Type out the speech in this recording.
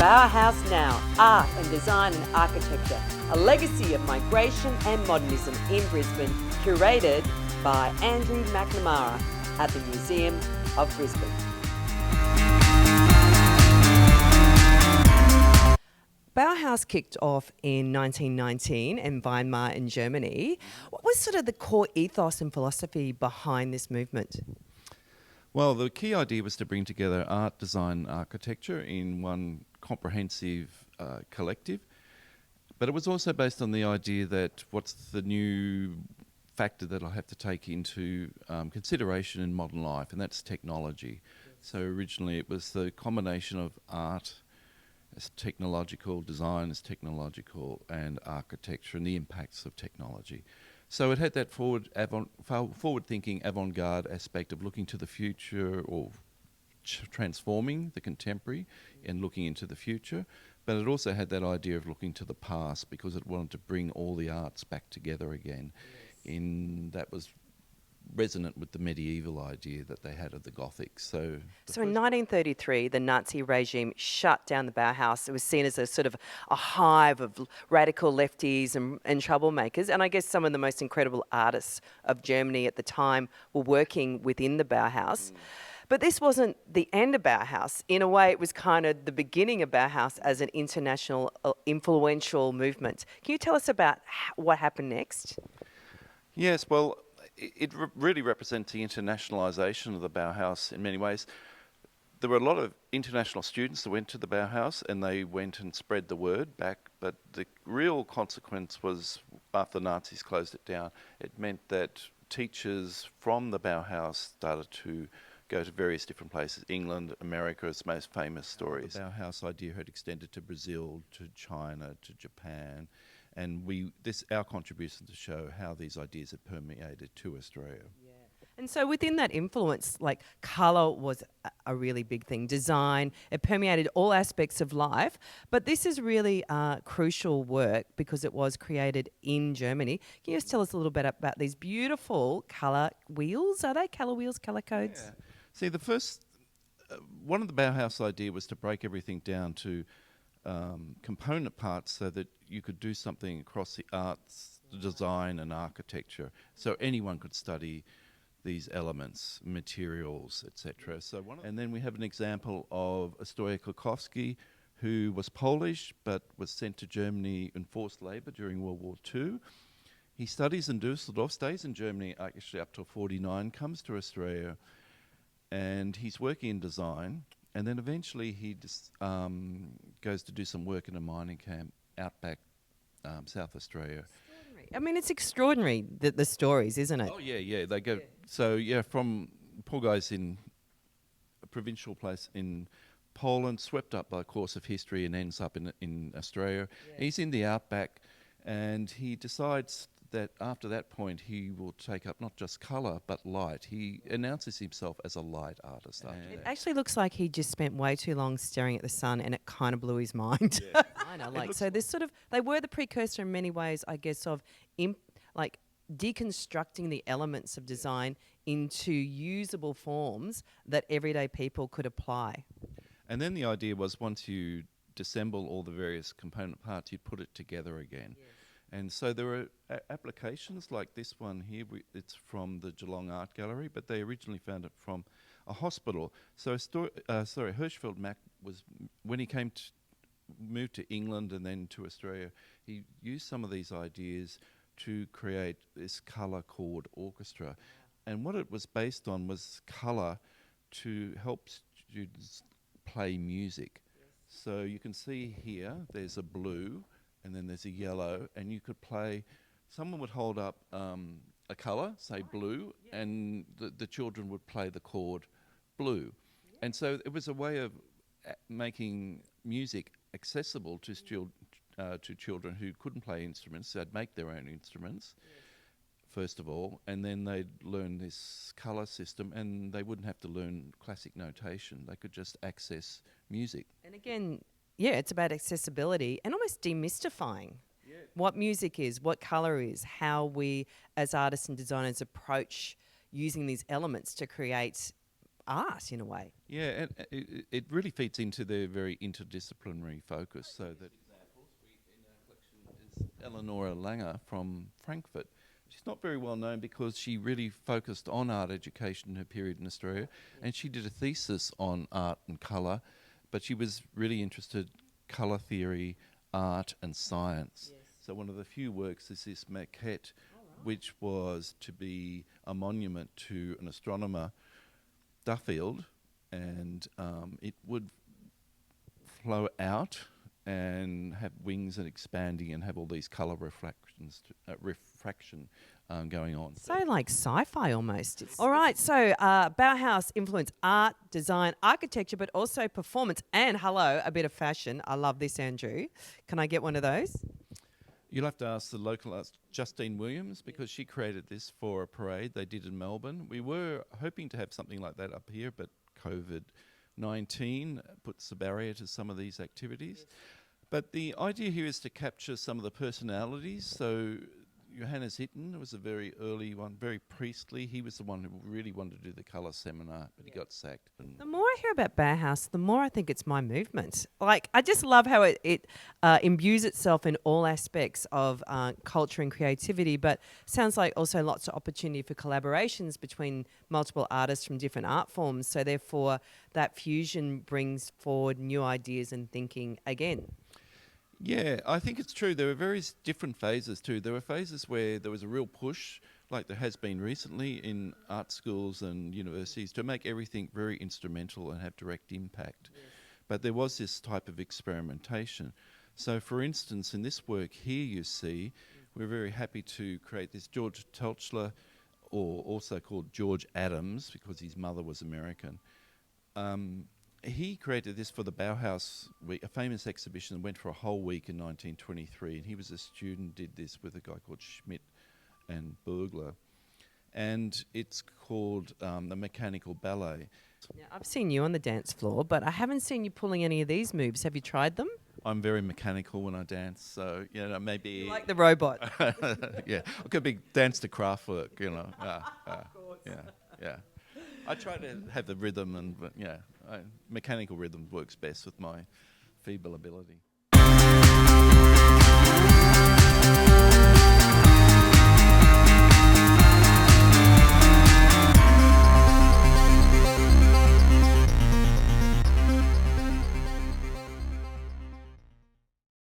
Bauhaus Now, Art and Design and Architecture, a legacy of migration and modernism in Brisbane, curated by Andrew McNamara at the Museum of Brisbane. Bauhaus kicked off in 1919 in Weimar in Germany. What was sort of the core ethos and philosophy behind this movement? Well, the key idea was to bring together art, design, and architecture in one comprehensive collective. But it was also based on the idea that what's the new factor that I'll have to take into consideration in modern life, and that's technology. Yes. So originally it was the combination of art as technological, design as technological, and architecture and the impacts of technology. So it had that forward-thinking, avant-garde aspect of looking to the future or transforming the contemporary and looking into the future. But it also had that idea of looking to the past because it wanted to bring all the arts back together again. Yes. That was resonant with the medieval idea that they had of the Gothic. So in 1933, the Nazi regime shut down the Bauhaus. It was seen as a sort of a hive of radical lefties and troublemakers. And I guess some of the most incredible artists of Germany at the time were working within the Bauhaus. But this wasn't the end of Bauhaus. In a way, it was kind of the beginning of Bauhaus as an international influential movement. Can you tell us about what happened next? Yes, well, it really represents the internationalisation of the Bauhaus in many ways. There were a lot of international students that went to the Bauhaus and they went and spread the word back, but the real consequence was after the Nazis closed it down, it meant that teachers from the Bauhaus started to go to various different places. England, America is the most famous stories. The Bauhaus idea had extended to Brazil, to China, to Japan. And our contribution to show how these ideas had permeated to Australia. Yeah. And so within that influence, like colour was a really big thing, design, it permeated all aspects of life. But this is really crucial work because it was created in Germany. Can you just tell us a little bit about these beautiful colour wheels? Are they colour wheels, colour codes? Yeah. See, the first, one of the Bauhaus idea was to break everything down to component parts so that you could do something across the arts, the design and architecture. So anyone could study these elements, materials, etc. And then we have an example of Stoyan Krakowski, who was Polish but was sent to Germany in forced labour during World War II. He studies in Dusseldorf, stays in Germany actually up till 49, comes to Australia, and he's working in design. And then eventually he goes to do some work in a mining camp outback, South Australia. I mean, it's extraordinary, the stories, isn't it? Oh, yeah. They go. Yeah. So, from poor guys in a provincial place in Poland, swept up by a course of history and ends up in Australia. Yeah. He's in the outback and he decides that after that point he will take up not just colour but light. He announces himself as a light artist. It actually looks like he just spent way too long staring at the sun and it kind of blew his mind. Yeah. I know, so this sort of, they were the precursor in many ways, I guess, of deconstructing the elements of design into usable forms that everyday people could apply. And then the idea was once you disassemble all the various component parts, you'd put it together again. Yes. And so there were applications like this one here. It's from the Geelong Art Gallery, but they originally found it from a hospital. So Hirschfeld Mack was, when he moved to England and then to Australia, he used some of these ideas to create this colour chord orchestra. And what it was based on was colour to help students play music. Yes. So you can see here, there's a blue, and then there's a yellow, and you could play, someone would hold up a colour, say blue, and the children would play the chord blue. Yeah. And so it was a way of making music accessible to children who couldn't play instruments. They'd make their own instruments, first of all, and then they'd learn this colour system, and they wouldn't have to learn classic notation. They could just access music. And again, yeah, it's about accessibility and almost demystifying what music is, what colour is, how we as artists and designers approach using these elements to create art in a way. Yeah, and it really feeds into their very interdisciplinary focus. So that examples in our collection is Eleonora Langer from Frankfurt. She's not very well known because she really focused on art education in her period in Australia, and she did a thesis on art and colour, but she was really interested colour theory, art and science. So one of the few works is this maquette, which was to be a monument to an astronomer, Duffield, and it would flow out and have wings and expanding and have all these colour refraction going on. So like sci-fi almost. All right, so Bauhaus influenced art, design, architecture, but also performance and, hello, a bit of fashion. I love this, Andrew. Can I get one of those? You'll have to ask the local artist, Justine Williams, because she created this for a parade they did in Melbourne. We were hoping to have something like that up here, but COVID-19 puts a barrier to some of these activities. But the idea here is to capture some of the personalities. So Johannes Itten was a very early one, very priestly. He was the one who really wanted to do the colour seminar, but he got sacked. The more I hear about Bauhaus, the more I think it's my movement. Like, I just love how it imbues itself in all aspects of culture and creativity, but sounds like also lots of opportunity for collaborations between multiple artists from different art forms. So therefore, that fusion brings forward new ideas and thinking again. Yeah, I think it's true. There were various different phases too. There were phases where there was a real push, like there has been recently in art schools and universities, to make everything very instrumental and have direct impact. Yes. But there was this type of experimentation. So for instance, in this work here you see, we're very happy to create this George Telchler, or also called George Adams because his mother was American. He created this for the Bauhaus Week, a famous exhibition that went for a whole week in 1923, and he was a student, did this with a guy called Schmidt and Burglar. And it's called the Mechanical Ballet. Now, I've seen you on the dance floor, but I haven't seen you pulling any of these moves. Have you tried them? I'm very mechanical when I dance, so, maybe... You like the robot. Yeah, I could be dance to craft work, yeah. I try to have the rhythm, and mechanical rhythm works best with my feeble ability.